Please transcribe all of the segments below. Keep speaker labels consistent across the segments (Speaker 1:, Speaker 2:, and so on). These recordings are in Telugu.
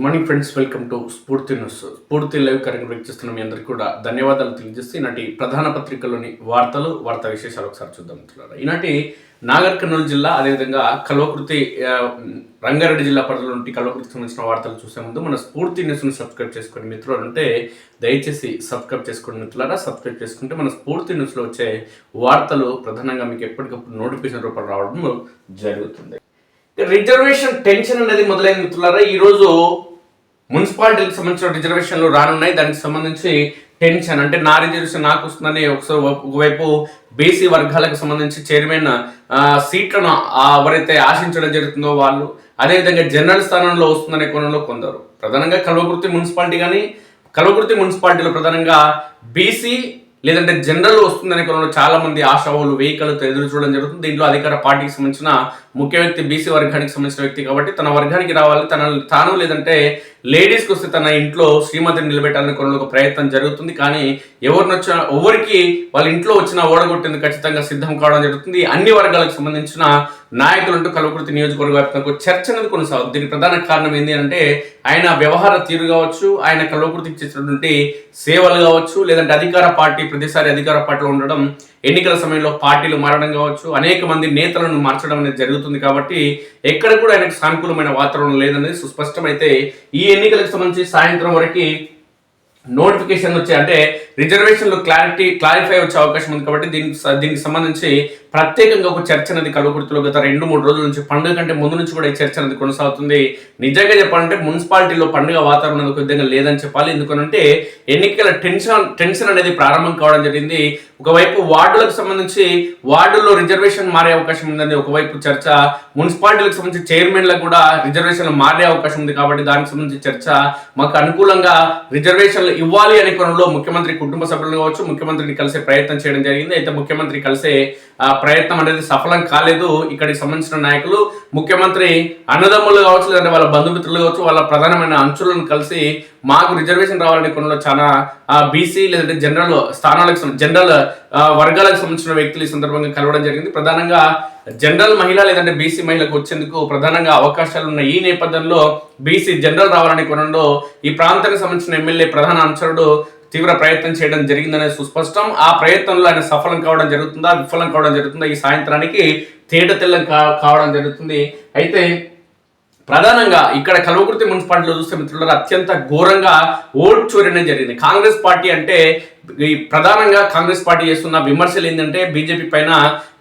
Speaker 1: మార్నింగ్ ఫ్రెండ్స్, వెల్కమ్ టు స్ఫూర్తి న్యూస్. స్ఫూర్తి లైవ్ కార్యక్రమం వీక్షిస్తున్న మీ అందరికీ కూడా ధన్యవాదాలు తెలియజేస్తూ ఈనాటి ప్రధాన పత్రికల్లోని వార్తా విశేషాలు ఒకసారి చూద్దాం. ఈనాటి నాగర్ కర్నూలు జిల్లా, అదేవిధంగా కల్వకుర్తి రంగారెడ్డి జిల్లా పరిధిలో నుండి కల్వకుర్తికి సంబంధించిన వార్తలు చూసే ముందు మన స్ఫూర్తి న్యూస్ను సబ్స్క్రైబ్ చేసుకుని మిత్రులు అంటే దయచేసి సబ్స్క్రైబ్ చేసుకోండి మిత్రులారా. సబ్స్క్రైబ్ చేసుకుంటే మన స్ఫూర్తి న్యూస్లో వచ్చే వార్తలు ప్రధానంగా మీకు ఎప్పటికప్పుడు నోటిఫికేషన్ రూపంలో రావడం జరుగుతుంది. రిజర్వేషన్ టెన్షన్ అనేది మొదలైన మిత్రులారా, ఈరోజు మున్సిపాలిటీకి సంబంధించిన రిజర్వేషన్లు రానున్నాయి. దానికి సంబంధించి టెన్షన్ అంటే నా రిజర్వేషన్ నాకు వస్తుందని ఒకవైపు బీసీ వర్గాలకు సంబంధించి చైర్మన్ సీట్లను ఎవరైతే ఆశించడం జరుగుతుందో వాళ్ళు, అదేవిధంగా జనరల్ స్థానంలో వస్తుందనే కోణంలో కొందరు, ప్రధానంగా కల్వకుర్తి మున్సిపాలిటీలో ప్రధానంగా బీసీ లేదంటే జనరల్ వస్తుందనే కోణంలో చాలా మంది ఆశావాహులు వెహికల్తో ఎదురు చూడడం జరుగుతుంది. దీంట్లో అధికార పార్టీకి సంబంధించిన ముఖ్య వ్యక్తి బీసీ వర్గానికి సంబంధించిన వ్యక్తి కాబట్టి తన వర్గానికి రావాలి, తాను లేదంటే లేడీస్కి వస్తే తన ఇంట్లో శ్రీమతిని నిలబెట్టాలనే కోణంలో ఒక ప్రయత్నం జరుగుతుంది. కానీ ఎవరికి వాళ్ళ ఇంట్లో వచ్చినా ఓడగొట్టేందుకు ఖచ్చితంగా సిద్ధం కావడం జరుగుతుంది. అన్ని వర్గాలకు సంబంధించిన నాయకులంటూ కల్వకుర్తి నియోజకవర్గ వ్యాప్తంగా చర్చ అనేది కొనసాగుతుంది. దీనికి ప్రధాన కారణం ఏంటి అంటే ఆయన వ్యవహార తీరు కావచ్చు, ఆయన కల్వకుర్తికి చేసినటువంటి సేవలు కావచ్చు, లేదంటే అధికార పార్టీ ప్రతిసారి అధికార పార్టీలో ఉండడం, ఎన్నికల సమయంలో పార్టీలు మారడం కావచ్చు, అనేక మంది నేతలను మార్చడం అనేది జరుగుతుంది. కాబట్టి ఎక్కడ కూడా ఆయనకు సానుకూలమైన వాతావరణం లేదనేది సుస్పష్టమైతే ఈ ఎన్నికలకు సంబంధించి సాయంత్రం వరకు నోటిఫికేషన్ వచ్చే అంటే రిజర్వేషన్లు క్లారిఫై వచ్చే అవకాశం ఉంది. కాబట్టి దీనికి సంబంధించి ప్రత్యేకంగా ఒక చర్చ అనేది కల్వకుర్తిలో గత 2-3 రోజుల నుంచి, పండుగ కంటే ముందు నుంచి కూడా ఈ చర్చ అనేది కొనసాగుతుంది. నిజంగా చెప్పాలంటే మున్సిపాలిటీలో పండుగ వాతావరణం అనేది కొద్దిగా లేదని చెప్పాలి. ఎందుకంటే ఎన్నికల టెన్షన్ అనేది ప్రారంభం కావడం జరిగింది. ఒకవైపు వార్డులకు సంబంధించి వార్డుల్లో రిజర్వేషన్ మారే అవకాశం ఉందని ఒకవైపు చర్చ, మున్సిపాలిటీలకు సంబంధించి చైర్మన్లకు కూడా రిజర్వేషన్లు మారే అవకాశం ఉంది. కాబట్టి దానికి సంబంధించి చర్చ, మాకు అనుకూలంగా రిజర్వేషన్లు ఇవ్వాలి అనే కోణంలో ముఖ్యమంత్రి కుటుంబ సభ్యులు కావచ్చు ముఖ్యమంత్రిని కలిసే ప్రయత్నం చేయడం జరిగింది. అయితే ముఖ్యమంత్రి కలిసే ప్రయత్నం అనేది సఫలం కాలేదు. ఇక్కడికి సంబంధించిన నాయకులు ముఖ్యమంత్రి అన్నదమ్ములు కావచ్చు, లేదంటే వాళ్ళ బంధుమిత్రులు కావచ్చు, వాళ్ళ ప్రధానమైన అంచులను కలిసి మాకు రిజర్వేషన్ రావాలనే కొనలో చాలా బీసీ లేదంటే జనరల్ వర్గాలకు సంబంధించిన వ్యక్తులు ఈ సందర్భంగా కలవడం జరిగింది. ప్రధానంగా జనరల్ మహిళ లేదంటే బీసీ మహిళకు వచ్చేందుకు ప్రధానంగా అవకాశాలు ఉన్న ఈ నేపథ్యంలో బీసీ జనరల్ రావాలనే కోణంలో ఈ ప్రాంతానికి సంబంధించిన ఎమ్మెల్యే ప్రధాన అనుచరుడు తీవ్ర ప్రయత్నం చేయడం జరిగిందనే సుస్పష్టం. ఆ ప్రయత్నంలో ఆయన విఫలం కావడం జరుగుతుందా ఈ సాయంత్రానికి తేట తెల్లం కావడం జరుగుతుంది. అయితే ప్రధానంగా ఇక్కడ కల్వకుర్తి మున్సిపాలిటీలో చూస్తే మిత్రులారా, అత్యంత ఘోరంగా ఓట్ చోరీ అనేది జరిగింది. కాంగ్రెస్ పార్టీ అంటే ప్రధానంగా కాంగ్రెస్ పార్టీ చేస్తున్న విమర్శలు ఏంటంటే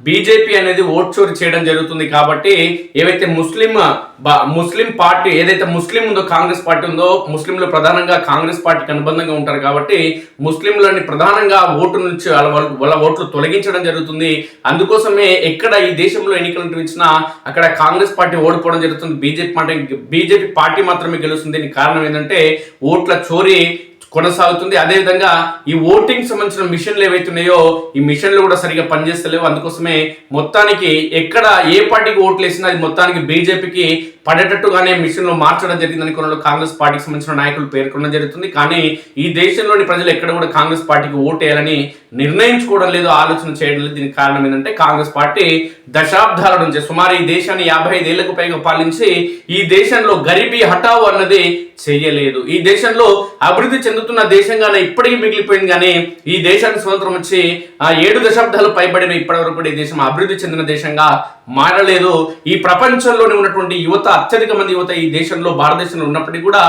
Speaker 1: బీజేపీ అనేది ఓట్ చోరీ చేయడం జరుగుతుంది. కాబట్టి ఏవైతే ముస్లిం పార్టీ ఏదైతే ముస్లిం ఉందో కాంగ్రెస్ పార్టీ ఉందో, ముస్లింలు ప్రధానంగా కాంగ్రెస్ పార్టీకి అనుబంధంగా ఉంటారు కాబట్టి ముస్లింలని ప్రధానంగా ఓటు నుంచి వాళ్ళ ఓట్లు తొలగించడం జరుగుతుంది. అందుకోసమే ఎక్కడ ఈ దేశంలో ఎన్నికలు నిర్వహించినా అక్కడ కాంగ్రెస్ పార్టీ ఓడిపోవడం జరుగుతుంది, బీజేపీ పార్టీ మాత్రమే గెలుస్తుంది. దీనికి కారణం ఏంటంటే ఓట్ల చోరీ కొనసాగుతుంది. అదేవిధంగా ఈ ఓటింగ్ సంబంధించిన మిషన్లు ఏవైతున్నాయో ఈ మిషన్లు కూడా సరిగా పనిచేస్తలేవు. అందుకోసమే మొత్తానికి ఎక్కడ ఏ పార్టీకి ఓట్లు వేసినా అది మొత్తానికి బీజేపీకి పడేటట్టుగానే మిషన్లు మార్చడం జరిగిందని కొనలో కాంగ్రెస్ పార్టీకి సంబంధించిన నాయకులు పేర్కొనడం జరుగుతుంది. కానీ ఈ దేశంలోని ప్రజలు ఎక్కడ కూడా కాంగ్రెస్ పార్టీకి ఓటు వేయాలని నిర్ణయించుకోవడం లేదు, ఆలోచన చేయడం లేదు. దీనికి కారణం ఏంటంటే కాంగ్రెస్ పార్టీ దశాబ్దాల నుంచి సుమారు ఈ దేశాన్ని 55 ఏళ్లకు పైగా పాలించి ఈ దేశంలో గరీబీ హఠావు అన్నది చేయలేదు. ఈ దేశంలో అభివృద్ధి చెందుతున్న దేశంగానే ఇప్పటికీ మిగిలిపోయింది. కానీ ఈ దేశానికి స్వతంత్రం వచ్చి 7 దశాబ్దాలు పైబడిన ఇప్పటి వరకు కూడా ఈ దేశం అభివృద్ధి చెందిన దేశంగా మారలేదు. ఈ ప్రపంచంలోనే ఉన్నటువంటి యువత, అత్యధిక మంది యువత ఈ దేశంలో భారతదేశంలో ఉన్నప్పటికీ కూడా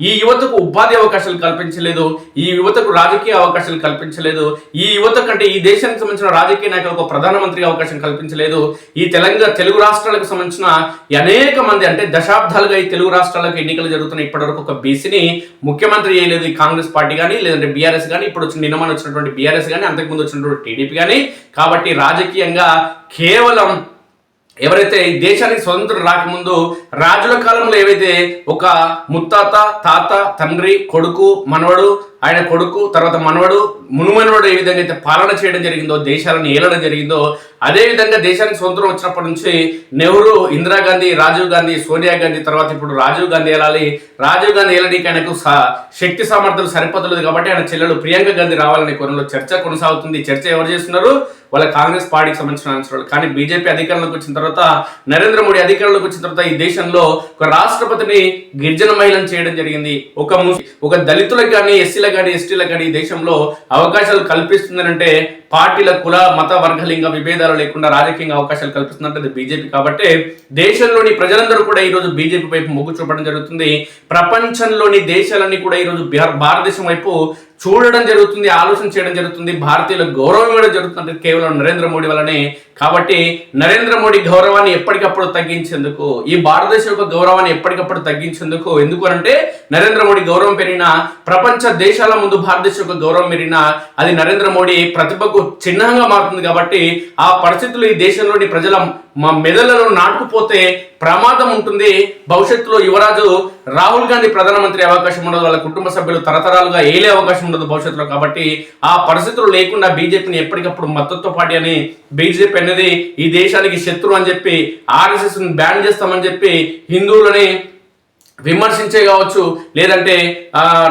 Speaker 1: ఈ యువతకు ఉపాధి అవకాశాలు కల్పించలేదు, ఈ యువతకు రాజకీయ అవకాశాలు కల్పించలేదు, ఈ యువత కంటే ఈ దేశానికి సంబంధించిన రాజకీయ నాయకులకు ప్రధానమంత్రి అవకాశం కల్పించలేదు. ఈ తెలుగు రాష్ట్రాలకు సంబంధించిన అనేక మంది అంటే దశాబ్దాలుగా ఈ తెలుగు రాష్ట్రాలకు ఎన్నికలు జరుగుతున్న ఇప్పటి వరకు ఒక బీసీని ముఖ్యమంత్రి చేయలేదు ఈ కాంగ్రెస్ పార్టీ కానీ, లేదంటే బీఆర్ఎస్ కానీ, ఇప్పుడు వచ్చినటువంటి బీఆర్ఎస్ కానీ, అంతకుముందు వచ్చినటువంటి టీడీపీ కానీ. కాబట్టి రాజకీయంగా కేవలం ఎవరైతే ఈ దేశానికి స్వతంత్రం రాకముందు రాజుల కాలంలో ఏవైతే ఒక ముత్తాత, తాత, తండ్రి, కొడుకు, మనవడు, ఆయన కొడుకు, తర్వాత మనవడు, మునుమనవడు ఏ విధంగా అయితే పాలన చేయడం జరిగిందో, దేశాలను ఏలడం జరిగిందో అదేవిధంగా దేశానికి స్వతంత్రం వచ్చినప్పటి నుంచి నెహ్రూ, ఇందిరాగాంధీ, రాజీవ్ గాంధీ, సోనియా గాంధీ తర్వాత ఇప్పుడు రాజీవ్ గాంధీ వెళ్ళాలి. రాజీవ్ గాంధీ వెళ్ళడానికి ఆయనకు శక్తి సామర్థ్యాలు సరిపోతలేదు కాబట్టి ఆయన చెల్లెలు ప్రియాంక గాంధీ రావాలనే కోణంలో చర్చ కొనసాగుతుంది. చర్చ ఎవరు చేస్తున్నారు? వాళ్ళ కాంగ్రెస్ పార్టీకి సంబంధించిన కానీ బీజేపీ అధికారంలోకి వచ్చిన తర్వాత, నరేంద్ర మోడీ అధికారంలోకి వచ్చిన తర్వాత ఈ దేశంలో ఒక రాష్ట్రపతిని గిరిజన మహిళను చేయడం జరిగింది. ఒక దళితులకు కానీ, ఎస్సీలకు కానీ, ఎస్టీలకు కానీ ఈ దేశంలో అవకాశాలు కల్పిస్తుందనంటే పార్టీల కుల, మత, వర్గ, లింగ విభేదాలు లేకుండా రాజకీయంగా అవకాశాలు కల్పిస్తుందంటే అది బీజేపీ. కాబట్టి దేశంలోని ప్రజలందరూ కూడా ఈరోజు బీజేపీ వైపు మొగ్గు చూపడం జరుగుతుంది. ప్రపంచంలోని దేశాలన్నీ కూడా ఈరోజు భారతదేశం వైపు చూడడం జరుగుతుంది, ఆలోచన చేయడం జరుగుతుంది. భారతీయుల గౌరవం ఇవ్వడం జరుగుతుంది కేవలం నరేంద్ర మోడీ వల్లనే. కాబట్టి నరేంద్ర మోడీ గౌరవాన్ని ఎప్పటికప్పుడు తగ్గించేందుకు, ఈ భారతదేశం యొక్క గౌరవాన్ని ఎప్పటికప్పుడు తగ్గించేందుకు, ఎందుకు అంటే నరేంద్ర మోడీ గౌరవం పెరిగినా, ప్రపంచ దేశాల ముందు భారతదేశం యొక్క గౌరవం పెరిగినా అది నరేంద్ర మోడీ ప్రతిభకు చిహ్నంగా మారుతుంది. కాబట్టి ఆ పరిస్థితులు ఈ దేశంలోని ప్రజల మెదళ్లలో నాటుకుపోతే ప్రమాదం ఉంటుంది. భవిష్యత్తులో యువరాజు రాహుల్ గాంధీ ప్రధానమంత్రి అవకాశం ఉండదు, వాళ్ళ కుటుంబ సభ్యులు తరతరాలుగా ఏలే అవకాశం ఉండదు భవిష్యత్తులో. కాబట్టి ఆ పరిస్థితులు లేకుండా బీజేపీని ఎప్పటికప్పుడు మద్దతు పార్టీ అని, బీజేపీ అనేది ఈ దేశానికి శత్రువు అని చెప్పి, ఆర్ఎస్ఎస్ బ్యాన్ చేస్తామని చెప్పి హిందువులని విమర్శించే కావచ్చు, లేదంటే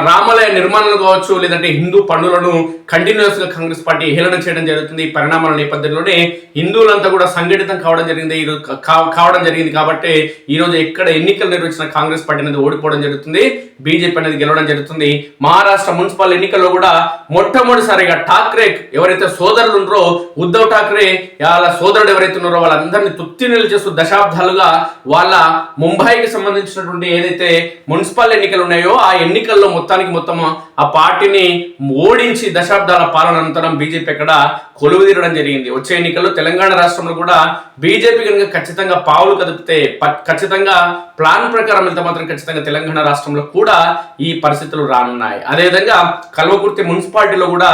Speaker 1: రామాలయ నిర్మాణాలు కావచ్చు, లేదంటే హిందూ పండుగలను కంటిన్యూస్ గా కాంగ్రెస్ పార్టీ హేళన చేయడం జరుగుతుంది. ఈ పరిణామాల నేపథ్యంలోనే హిందువులంతా కూడా సంఘటితం కావడం జరిగింది. కాబట్టి ఈ రోజు ఎక్కడ ఎన్నికలు నిర్వహించిన కాంగ్రెస్ పార్టీ అనేది ఓడిపోవడం జరుగుతుంది, బీజేపీ అనేది గెలవడం జరుగుతుంది. మహారాష్ట్ర మున్సిపల్ ఎన్నికల్లో కూడా మొట్టమొదటిసారిగా ఠాక్రే ఎవరైతే సోదరులు ఉన్నారో, ఉద్ధవ్ ఠాక్రే వాళ్ళ సోదరుడు ఎవరైతే ఉన్నారో వాళ్ళందరినీ తుత్తినీలు చేస్తూ దశాబ్దాలుగా వాళ్ళ ముంబైకి సంబంధించినటువంటి ఏదైతే మున్సిపల్ ఎన్నికలు ఉన్నాయో ఆ ఎన్నికల్లో మొత్తం ఆ పార్టీని ఓడించి దశాబ్దాల పాలన అనంతరం బీజేపీ అక్కడ కొలువు తీరడం జరిగింది. వచ్చే ఎన్నికల్లో తెలంగాణ రాష్ట్రంలో కూడా బీజేపీ కనుక ఖచ్చితంగా పావులు కదిపితే, ఖచ్చితంగా ప్లాన్ ప్రకారం వెళ్తే మాత్రం ఖచ్చితంగా తెలంగాణ రాష్ట్రంలో కూడా ఈ పరిస్థితులు రానున్నాయి. అదేవిధంగా కల్వకుర్తి మున్సిపాలిటీలో కూడా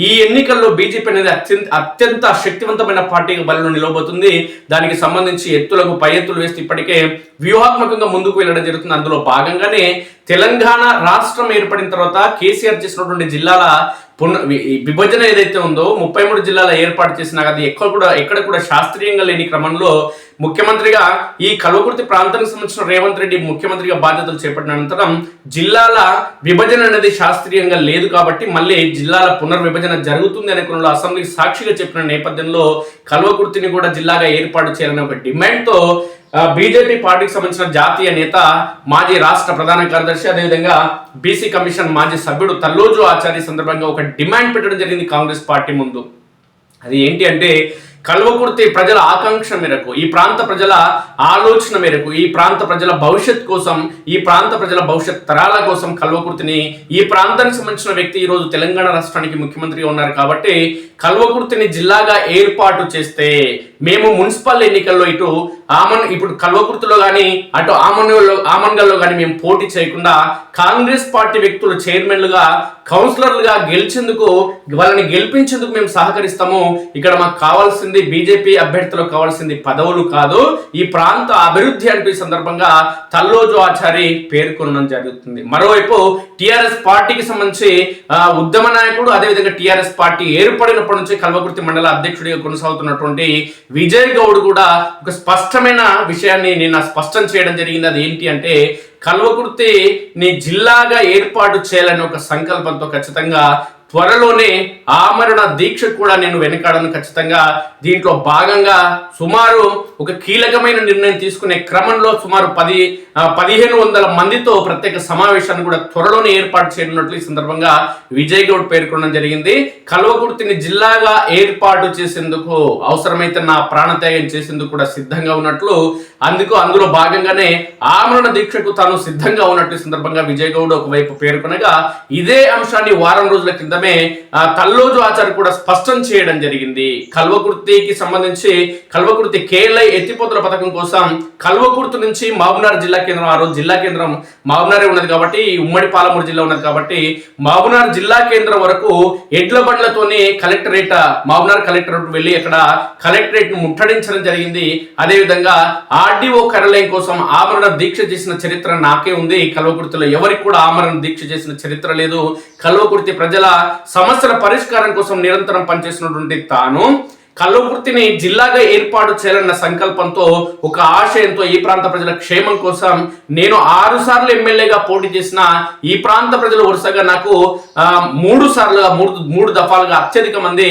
Speaker 1: ఈ ఎన్నికల్లో బీజేపీ అనేది అత్యంత శక్తివంతమైన పార్టీగా బలంలో నిలవబోతుంది. దానికి సంబంధించి ఎత్తులకు పై ఎత్తులు వేస్తే ఇప్పటికే వ్యూహాత్మకంగా ముందుకు వెళ్ళడం జరుగుతుంది. అందులో భాగంగానే తెలంగాణ రాష్ట్రం ఏర్పడిన తర్వాత కేసీఆర్ చేసినటువంటి జిల్లాల విభజన ఏదైతే ఉందో 33 జిల్లాల ఏర్పాటు చేసినా అది ఎక్కడ కూడా శాస్త్రీయంగా లేని క్రమంలో ముఖ్యమంత్రిగా ఈ కల్వకుర్తి ప్రాంతానికి సంబంధించిన రేవంత్ రెడ్డి ముఖ్యమంత్రిగా బాధ్యతలు చేపట్టిన అనంతరం జిల్లాల విభజన అనేది శాస్త్రీయంగా లేదు కాబట్టి మళ్ళీ జిల్లాల పునర్విభజన జరుగుతుంది అనే కోణంలో అసెంబ్లీకి సాక్షిగా చెప్పిన నేపథ్యంలో కల్వకుర్తిని కూడా జిల్లాగా ఏర్పాటు చేయాలనే ఒక డిమాండ్తో బీజేపీ పార్టీకి సంబంధించిన జాతీయ నేత, మాజీ రాష్ట్ర ప్రధాన కార్యదర్శి, అదేవిధంగా బీసీ కమిషన్ మాజీ సభ్యుడు తల్లోజు ఆచార్య సందర్భంగా ఒక డిమాండ్ పెట్టడం జరిగింది కాంగ్రెస్ పార్టీ ముందు. అది ఏంటి అంటే కల్వకుర్తి ప్రజల ఆకాంక్ష మేరకు, ఈ ప్రాంత ప్రజల ఆలోచన మేరకు, ఈ ప్రాంత ప్రజల భవిష్యత్ కోసం, ఈ ప్రాంత ప్రజల భవిష్యత్ తరాల కోసం కల్వకుర్తిని, ఈ ప్రాంతానికి సంబంధించిన వ్యక్తి ఈరోజు తెలంగాణ రాష్ట్రానికి ముఖ్యమంత్రిగా ఉన్నారు కాబట్టి కల్వకుర్తిని జిల్లాగా ఏర్పాటు చేస్తే మేము మున్సిపల్ ఎన్నికల్లో ఇప్పుడు కల్వకుర్తిలో కానీ అటు ఆమన్గల్లో కానీ మేము పోటీ చేయకుండా కాంగ్రెస్ పార్టీ వ్యక్తులు చైర్మన్లుగా, కౌన్సిలర్లుగా గెలిచేందుకు, వాళ్ళని గెలిపించేందుకు మేము సహకరిస్తాము. ఇక్కడ మాకు కావాల్సింది బీజేపీ అభ్యర్థులకు కావాల్సింది పదవులు కాదు, ఈ ప్రాంత అభివృద్ధి అంటూ ఈ సందర్భంగా తల్లోజు ఆచారి పేర్కొనడం జరుగుతుంది. మరోవైపు టిఆర్ఎస్ పార్టీకి సంబంధించి ఉద్యమ నాయకుడు, అదేవిధంగా టిఆర్ఎస్ పార్టీ ఏర్పడినప్పటి నుంచి కల్వకుర్తి మండల అధ్యక్షుడిగా కొనసాగుతున్నటువంటి విజయ్ గౌడ్ కూడా ఒక స్పష్టమైన విషయాన్ని నిన్న స్పష్టం చేయడం జరిగింది. అది ఏంటి అంటే కల్వకుర్తిని జిల్లాగా ఏర్పాటు చేయాలని ఒక సంకల్పంతో ఖచ్చితంగా త్వరలోనే ఆమరణ దీక్ష కూడా నేను వెనకాడను. ఖచ్చితంగా దీంట్లో భాగంగా సుమారు ఒక కీలకమైన నిర్ణయం తీసుకునే క్రమంలో సుమారు 1500 మందితో ప్రత్యేక సమావేశాన్ని కూడా త్వరలోనే ఏర్పాటు చేయనున్నట్లు ఈ సందర్భంగా విజయ్ గౌడ్ పేర్కొనడం జరిగింది. కల్వకుర్తిని జిల్లాగా ఏర్పాటు చేసేందుకు అవసరమైతే నా ప్రాణత్యాగం చేసేందుకు కూడా సిద్ధంగా ఉన్నట్లు, అందులో భాగంగానే ఆమరణ దీక్షకు తాను సిద్ధంగా ఉన్నట్లు ఈ సందర్భంగా విజయ్ గౌడ్ ఒకవైపు పేర్కొనగా, ఇదే అంశాన్ని వారం రోజుల కిందమే తల్లోజు ఆచార్య కూడా స్పష్టం చేయడం జరిగింది. కల్వకుర్తికి సంబంధించి కల్వకుర్తి కేఎల్ఐ ఎత్తిపోతల పథకం కోసం కల్వకుర్తి నుంచి మహబూబ్నగర్ జిల్లా కేంద్రం, ఆ రోజు జిల్లా కేంద్రం మహబూబ్నగర్ ఉన్నది కాబట్టి, ఉమ్మడి పాలమూరు జిల్లా ఉన్నది కాబట్టి మహబూబ్నగర్ జిల్లా కేంద్రం వరకు ఎడ్ల బండ్లతోనే మహబూబ్నగర్ కలెక్టరేట్ వెళ్ళి అక్కడ కలెక్టరేట్ ను ముట్టడించడం జరిగింది. అదేవిధంగా ఆర్డీఓ కార్యాలయం కోసం ఆమరణ దీక్ష చేసిన చరిత్ర నాకే ఉంది. కల్వకుర్తిలో ఎవరికి కూడా ఆమరణ దీక్ష చేసిన చరిత్ర లేదు. కల్వకుర్తి ప్రజల సమస్యల పరిష్కారం కోసం నిరంతరం పనిచేసినటువంటి తాను కల్వకుర్తిని జిల్లాగా ఏర్పాటు చేయాలన్న సంకల్పంతో, ఒక ఆశయంతో, ఈ ప్రాంత ప్రజల క్షేమం కోసం నేను 6 సార్లు ఎమ్మెల్యేగా పోటీ చేసిన ఈ ప్రాంత ప్రజలు వరుసగా నాకు 3 దఫాలుగా అత్యధిక మంది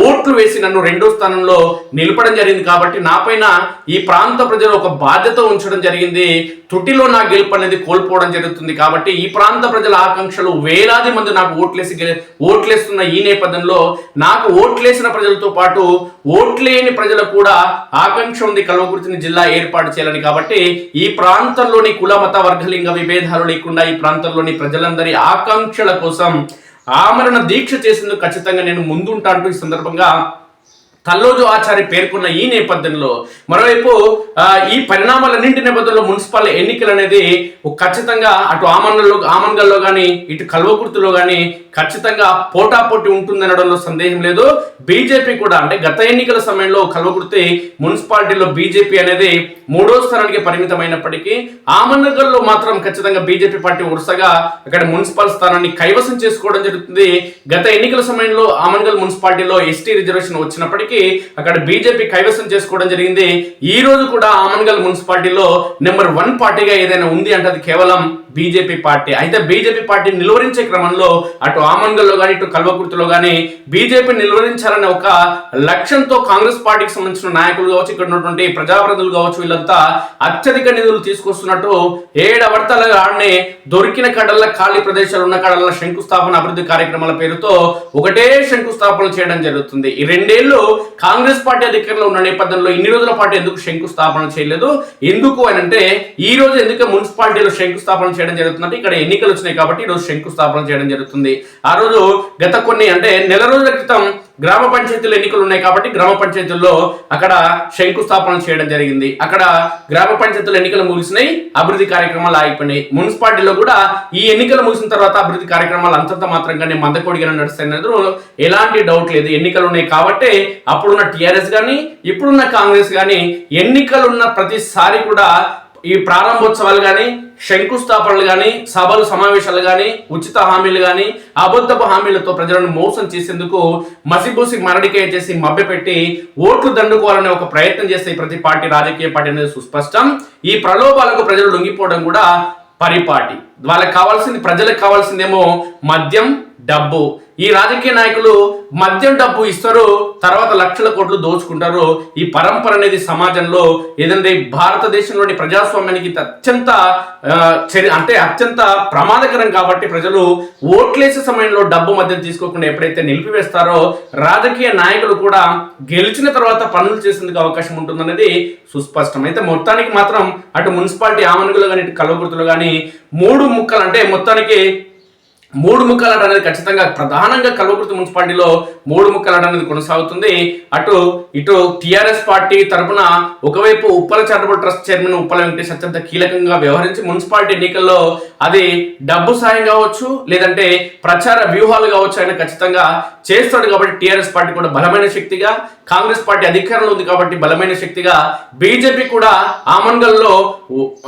Speaker 1: ఓట్లు వేసి నన్ను 2వ స్థానంలో నిలపడం జరిగింది. కాబట్టి నా పైన ఈ ప్రాంత ప్రజలు ఒక బాధ్యత ఉంచడం జరిగింది. తుటిలో నా గెలుపు అనేది కోల్పోవడం జరుగుతుంది. కాబట్టి ఈ ప్రాంత ప్రజల ఆకాంక్షలు, వేలాది మంది నాకు ఓట్లేస్తున్న ఈ నేపథ్యంలో నాకు ఓట్లేసిన ప్రజలతో పాటు ఓట్లేని ప్రజలకు కూడా ఆకాంక్ష ఉంది కల్వకుర్తిని జిల్లా ఏర్పాటు చేయాలని. కాబట్టి ఈ ప్రాంతంలోని కుల మత వర్గలింగ విభేదాలు లేకుండా ఈ ప్రాంతంలోని ప్రజలందరి ఆకాంక్షల కోసం ఆమరణ దీక్ష చేసేందుకు ఖచ్చితంగా నేను ముందుంటా అంటూ ఈ సందర్భంగా తల్లోజు ఆచారి పేర్కొన్న ఈ నేపథ్యంలో, మరోవైపు ఈ పరిణామాలన్నింటి నేపథ్యంలో మున్సిపల్ ఎన్నికలు అనేది ఖచ్చితంగా అటు ఆమన్గల్లో కానీ ఇటు కల్వకుర్తిలో కానీ ఖచ్చితంగా పోటాపోటీ ఉంటుందనడంలో సందేహం లేదు. బీజేపీ కూడా, అంటే గత ఎన్నికల సమయంలో కల్వకుర్తి మున్సిపాలిటీలో బీజేపీ అనేది 3వ స్థానానికి పరిమితమైనప్పటికీ ఆమన్గల్లో మాత్రం ఖచ్చితంగా బీజేపీ పార్టీ వరుసగా అక్కడ మున్సిపల్ స్థానాన్ని కైవసం చేసుకోవడం జరుగుతుంది. గత ఎన్నికల సమయంలో ఆమన్గల్ మున్సిపాలిటీలో ఎస్టీ రిజర్వేషన్ వచ్చినప్పటికీ అక్కడ బీజేపీ కైవసం చేసుకోవడం జరిగింది. ఈ రోజు కూడా ఆమన్గల్ మున్సిపాలిటీలో నెంబర్ 1 పార్టీగా ఏదైనా ఉంది అంటే అది కేవలం బీజేపీ పార్టీ. అయితే బీజేపీ పార్టీ నిలువరించే క్రమంలో అటు ఆమన్గల్లో కానీ ఇటు కల్వకుర్తిలో కానీ బీజేపీ నిలువరించాలనే ఒక లక్ష్యంతో కాంగ్రెస్ పార్టీకి సంబంధించిన నాయకులు కావచ్చు, ఇక్కడ ఉన్నటువంటి ప్రజాప్రతినిధులు కావచ్చు, వీళ్ళంతా అత్యధిక నిధులు తీసుకొస్తున్నట్టు ఏడవర్తలుగా ఆడనే దొరికిన కడల్ల ఖాళీ ప్రదేశాలు ఉన్న కడల్ల శంకుస్థాపన అభివృద్ధి కార్యక్రమాల పేరుతో ఒకటే శంకుస్థాపనలు చేయడం జరుగుతుంది. ఈ 2 ఏళ్ళు కాంగ్రెస్ పార్టీ అధికారంలో ఉన్న నేపథ్యంలో ఇన్ని రోజుల పాటు ఎందుకు శంకుస్థాపన చేయలేదు? ఎందుకు అని అంటే ఈ రోజు ఎందుకు మున్సిపాలిటీలో శంకుస్థాపన చేయడం జరుగుతుందంటే ఇక్కడ ఎన్నికలు వచ్చినాయి కాబట్టి ఈ రోజు శంకుస్థాపన చేయడం జరుగుతుంది. ఆ రోజు గత కొన్ని అంటే నెల రోజుల క్రితం గ్రామ పంచాయతీలు ఎన్నికలు ఉన్నాయి కాబట్టి గ్రామ పంచాయతీల్లో అక్కడ శంకుస్థాపన చేయడం జరిగింది. అక్కడ గ్రామ పంచాయతీల ఎన్నికలు ముగిసినాయి, అభివృద్ధి కార్యక్రమాలు ఆగిపోయినాయి. మున్సిపాలిటీలో కూడా ఈ ఎన్నికలు ముగిసిన తర్వాత అభివృద్ధి కార్యక్రమాలు అంతంత మాత్రంగానే మందకొడిగానే నడుస్తాయి, ఎలాంటి డౌట్ లేదు. ఎన్నికలు ఉన్నాయి కాబట్టి అప్పుడున్న టీఆర్ఎస్ కానీ ఇప్పుడున్న కాంగ్రెస్ కానీ ఎన్నికలున్న ప్రతిసారి కూడా ఈ ప్రారంభోత్సవాలు కానీ శంకుస్థాపనలు కానీ సభలు సమావేశాలు కానీ ఉచిత హామీలు కానీ అబద్ధపు హామీలతో ప్రజలను మోసం చేసేందుకు మసిబూసి మరడికాయ చేసి మభ్యపెట్టి ఓట్లు దండుకోవాలనే ఒక ప్రయత్నం చేస్తే ప్రతి పార్టీ రాజకీయ పార్టీ అనేది సుస్పష్టం. ఈ ప్రలోభాలకు ప్రజలు లొంగిపోవడం కూడా పరిపాటి. ప్రజలకు కావాల్సిందేమో మద్యం, డబ్బు. ఈ రాజకీయ నాయకులు మద్యం డబ్బు ఇస్తారు, తర్వాత లక్షల కోట్లు దోచుకుంటారు. ఈ పరంపర అనేది సమాజంలో ఏదంటే భారతదేశంలోని ప్రజాస్వామ్యానికి అత్యంత ప్రమాదకరం. కాబట్టి ప్రజలు ఓట్లేసే సమయంలో డబ్బు మద్యం తీసుకోకుండా ఎప్పుడైతే నిలిపివేస్తారో రాజకీయ నాయకులు కూడా గెలిచిన తర్వాత పనులు చేసేందుకు అవకాశం ఉంటుందనేది సుస్పష్టం. అయితే మొత్తానికి మాత్రం అటు మున్సిపాలిటీ ఆమన్గల్లో కానీ ఇటు కల్వకుర్తిలో కానీ 3 ముక్కలు అంటే మొత్తానికి 3 ముక్కలాట అనేది ఖచ్చితంగా ప్రధానంగా కల్వకుర్తి మున్సిపాలిటీలో 3 ముక్కలాట అనేది కొనసాగుతుంది. ఇటు టిఆర్ఎస్ పార్టీ తరఫున ఒకవైపు Uppala charitable trust chairman Uppala Venkatesh అత్యంత కీలకంగా వ్యవహరించి మున్సిపాలిటీ ఎన్నికల్లో అది డబ్బు సాయం కావచ్చు లేదంటే ప్రచార వ్యూహాలు కావచ్చు ఆయన ఖచ్చితంగా చేస్తాడు. కాబట్టి టిఆర్ఎస్ పార్టీ కూడా బలమైన శక్తిగా, కాంగ్రెస్ పార్టీ అధికారంలో ఉంది కాబట్టి బలమైన శక్తిగా, బీజేపీ కూడా ఆమన్గల్లో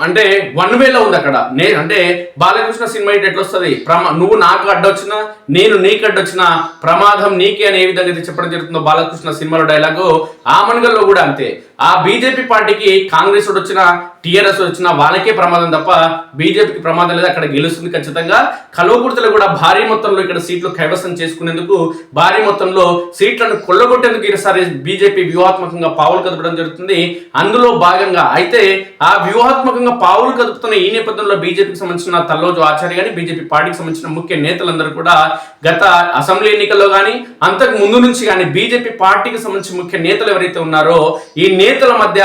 Speaker 1: అంటే 1 వేలో ఉంది. అక్కడ అంటే బాలకృష్ణ సినిమా ఎట్లా వస్తుంది, నువ్వు నాకు అడ్డొచ్చినా నేను నీకు అడ్డొచ్చినా ప్రమాదం నీకే అని ఏ విధంగా చెప్పడం జరుగుతుందో బాలకృష్ణ సినిమాలో డైలాగు ఆమన్గల్లో కూడా అంతే. ఆ బీజేపీ పార్టీకి కాంగ్రెస్ వచ్చినా టీఆర్ఎస్ వచ్చినా వాళ్ళకే ప్రమాదం తప్ప బీజేపీకి ప్రమాదం లేదు. అక్కడ గెలుస్తుంది ఖచ్చితంగా. కల్వకుర్తిలో కూడా భారీ మొత్తంలో ఇక్కడ సీట్లు కైవసం చేసుకునేందుకు, భారీ మొత్తంలో సీట్లను కొల్లగొట్టేందుకు ఈసారి బీజేపీ వ్యూహాత్మకంగా పావులు కదపడం జరుగుతుంది. అందులో భాగంగా అయితే ఆ వ్యూహాత్మకంగా పావులు కదుపుతున్న ఈ నేపథ్యంలో బీజేపీకి సంబంధించిన తల్లోజు ఆచార్య కానీ బీజేపీ పార్టీకి సంబంధించిన ముఖ్య నేతలందరూ కూడా గత అసెంబ్లీ ఎన్నికల్లో కానీ అంతకు ముందు నుంచి కానీ బీజేపీ పార్టీకి సంబంధించిన ముఖ్య నేతలు ఎవరైతే ఉన్నారో ఈ నేతల మధ్య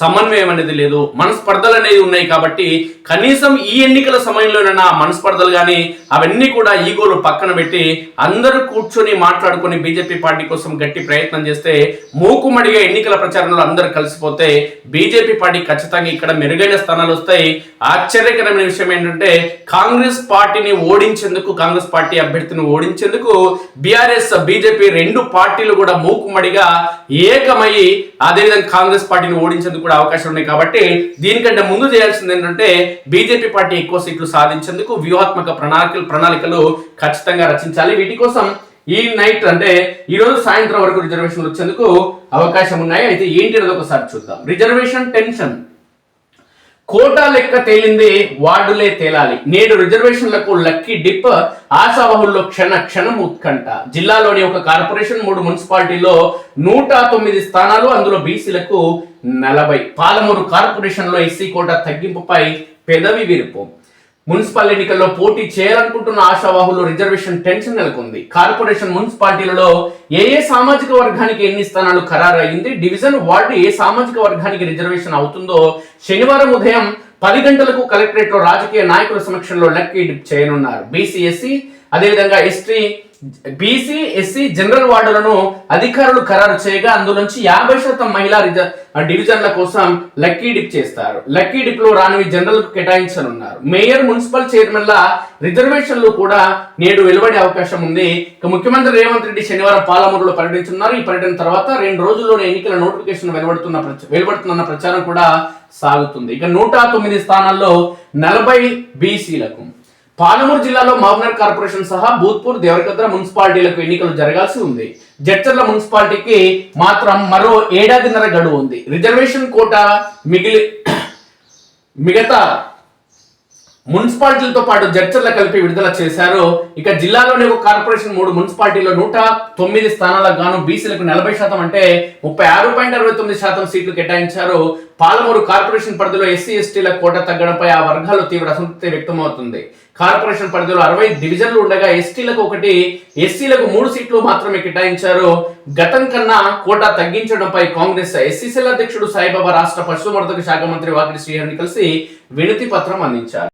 Speaker 1: సమన్వయం అనేది లేదు, మనస్పర్ధలు అనేవి ఉన్నాయి. కాబట్టి కనీసం ఈ ఎన్నికల సమయంలోనైనా మనస్పర్ధలు కానీ అవన్నీ కూడా ఈగోలు పక్కన పెట్టి అందరూ కూర్చొని మాట్లాడుకొని బీజేపీ పార్టీ కోసం గట్టి ప్రయత్నం చేస్తే మూకుమ్మడిగా ఎన్నికల ప్రచారంలో అందరూ కలిసిపోతే బీజేపీ పార్టీ ఖచ్చితంగా ఇక్కడ మెరుగైన స్థానాలు వస్తాయి. ఆశ్చర్యకరమైన విషయం ఏంటంటే కాంగ్రెస్ పార్టీని ఓడించేందుకు, కాంగ్రెస్ పార్టీ అభ్యర్థిని ఓడించేందుకు బీఆర్ఎస్ బీజేపీ 2 పార్టీలు కూడా మూకుమ్మడిగా ఏకమయ్యి అదేవిధంగా కాంగ్రెస్ పార్టీని ఓడించేందుకు కూడా అవకాశం ఉన్నాయి. కాబట్టి దీనికంటే ముందు చేయాల్సింది ఏంటంటే బీజేపీ పార్టీ ఎక్కువ సీట్లు సాధించేందుకు వ్యూహాత్మక ప్రణాళికలు ఖచ్చితంగా రచించాలి. వీటి కోసం ఈ నైట్ అంటే ఈ రోజు సాయంత్రం వరకు రిజర్వేషన్లు వచ్చేందుకు అవకాశం ఉన్నాయి. అయితే ఏంటి అనేది ఒకసారి చూద్దాం. రిజర్వేషన్ టెన్షన్, కోటా లెక్క తేలింది, వార్డులే తేలాలి. నేడు రిజర్వేషన్లకు లక్కీ డిప్, ఆశావహుల్లో క్షణం ఉత్కంఠ. జిల్లాలోని ఒక కార్పొరేషన్ 3 మున్సిపాలిటీలో 109 స్థానాలు, అందులో బీసీలకు 40. పాలమూరు కార్పొరేషన్ లో ఎస్సీ కోటా తగ్గింపుపై పెదవి విరుపు. మున్సిపల్ ఎన్నికల్లో పోటీ చేయాలనుకుంటున్న ఆశావాహులు రిజర్వేషన్ టెన్షన్ నెలకొంది. కార్పొరేషన్ మున్సిపాలిటీలలో ఏ సామాజిక వర్గానికి ఎన్ని స్థానాలు ఖరారు అయింది, డివిజన్ వార్డు ఏ సామాజిక వర్గానికి రిజర్వేషన్ అవుతుందో శనివారం ఉదయం 10 గంటలకు కలెక్టరేట్ లో రాజకీయ నాయకుల సమక్షంలో లక్కీ డిప్ చేయనున్నారు. బీసీ ఎస్సీ జనరల్ వార్డులను అధికారులు ఖరారు చేయగా అందులోంచి 50% మహిళా డివిజన్ల కోసం లక్కీ డిప్ చేస్తారు. లక్కీ డిప్ లో రానివి జనరల్ కు కేటాయించనున్నారు. మేయర్, మున్సిపల్ చైర్మన్ల రిజర్వేషన్లు కూడా నేడు వెలువడే అవకాశం ఉంది. ఇక ముఖ్యమంత్రి రేవంత్ రెడ్డి శనివారం పాలమూరులో పర్యటించున్నారు. ఈ పర్యటన తర్వాత 2 రోజుల్లోనే ఎన్నికల నోటిఫికేషన్ వెలువడుతున్న ప్రచారం కూడా సాగుతుంది. ఇక 109 స్థానాల్లో 40 బీసీలకు. పాలమూరు జిల్లాలో మహబూబ్నగర్ కార్పొరేషన్ సహా భూత్పూర్, దేవరకద్ర మున్సిపాలిటీలకు ఎన్నికలు జరగాల్సి ఉంది. జడ్చర్ల మున్సిపాలిటీకి మాత్రం మరో 1.5 ఏడాదిన్నర గడువు ఉంది. రిజర్వేషన్ కోటా మిగతా మున్సిపాలిటీలతో పాటు జడ్చర్ల కలిపి విడుదల చేశారు. ఇక జిల్లాలోని ఒక కార్పొరేషన్ 3 మున్సిపాలిటీలో 109 స్థానాలకు గాను బీసీలకు 40% అంటే 36.69% సీట్లు కేటాయించారు. పాలమూరు కార్పొరేషన్ పరిధిలో ఎస్సీ ఎస్టీల కోట తగ్గడంపై ఆ వర్గాల్లో తీవ్ర అసంతృప్తి వ్యక్తమవుతుంది. కార్పొరేషన్ పరిధిలో 60 డివిజన్లు ఉండగా ఎస్టీలకు 1, ఎస్సీలకు 3 సీట్లు మాత్రమే కేటాయించారు. గతం కన్నా కోటా తగ్గించడంపై కాంగ్రెస్ ఎస్సీ సెల్ అధ్యక్షుడు సాయిబాబా రాష్ట్ర పశుసంవర్ధక శాఖ మంత్రి వాకిటి శ్రీహరిని కలిసి వినతి పత్రం అందించారు.